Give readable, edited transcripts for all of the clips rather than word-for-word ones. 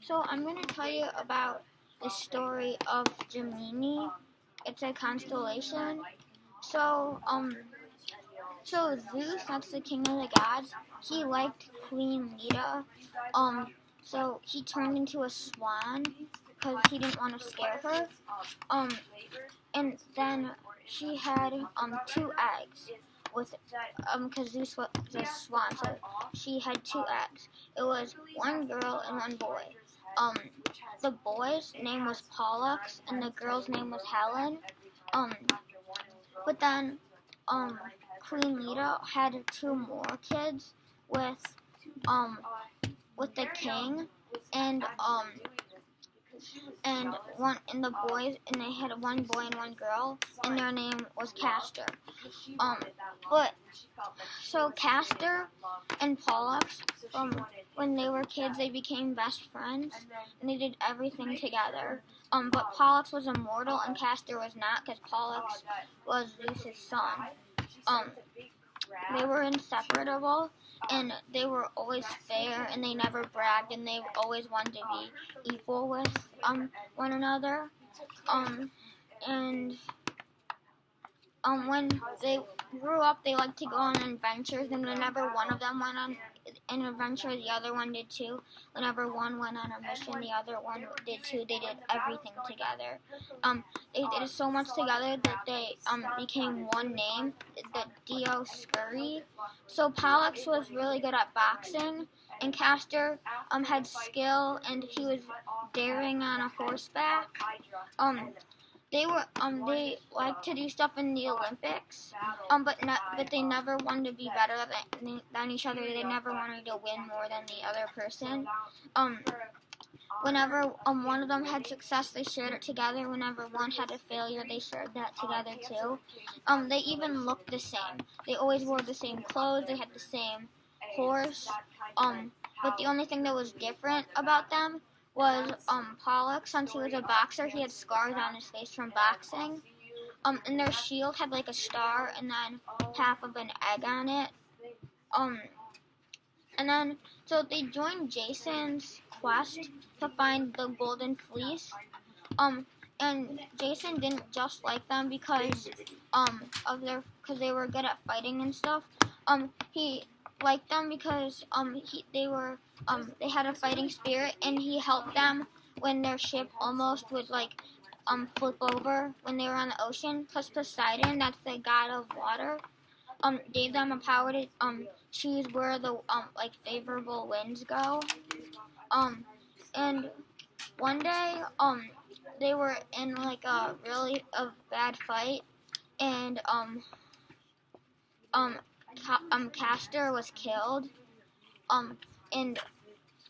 So I'm going to tell you about the story of Gemini. It's a constellation. So, Zeus, that's the king of the gods. He liked Queen Leda. So he turned into a swan because he didn't want to scare her. And then she had two eggs with because Zeus was a swan, so she had two eggs. It was one girl and one boy. The boy's name was Pollux and the girl's name was Helen. But then Queen Leda had two more kids with the king and the boys, and they had one boy and one girl, and their name was Castor. So Castor and Pollux, when they were kids, they became best friends, and they did everything together. But Pollux was immortal, and Castor was not, because Pollux was Zeus's son. They were inseparable, and they were always fair, and they never bragged, and they always wanted to be equal with one another. When they grew up, they liked to go on adventures, and whenever one of them went on an adventure, the other one did too. Whenever one went on a mission, the other one did too. They did everything together. They did so much together that they became one name, the Dioscuri. So Pollux was really good at boxing, and Castor had skill, and he was daring on a horseback. They liked to do stuff in the Olympics, but they never wanted to be better than each other. They never wanted to win more than the other person. Whenever one of them had success, they shared it together. Whenever one had a failure, they shared that together too. They even looked the same. They always wore the same clothes. They had the same horse. But the only thing that was different about them was Pollux. Since he was a boxer, he had scars on his face from boxing. And their shield had like a star and then half of an egg on it. And then so they joined Jason's quest to find the golden fleece. And Jason didn't just like them because they were good at fighting and stuff. He liked them because they had a fighting spirit, and he helped them when their ship almost would flip over when they were on the ocean. Because Poseidon, that's the god of water, gave them a power to choose where the favorable winds go. And one day they were in a really bad fight, and Castor was killed. And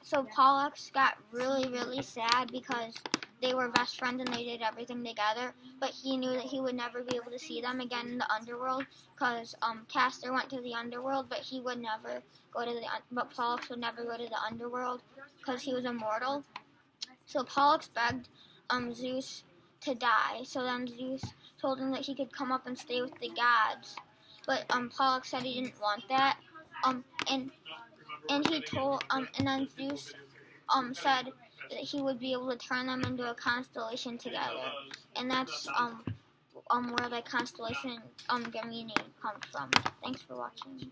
so Pollux got really, really sad because they were best friends and they did everything together. But he knew that he would never be able to see them again in the underworld because Castor went to the underworld, but he would never go to but Pollux would never go to the underworld because he was immortal. So Pollux begged Zeus to die. So then Zeus told him that he could come up and stay with the gods. But Pollux said he didn't want that. And he told and then Zeus said that he would be able to turn them into a constellation together. And that's where the constellation Gemini comes from. Thanks for watching.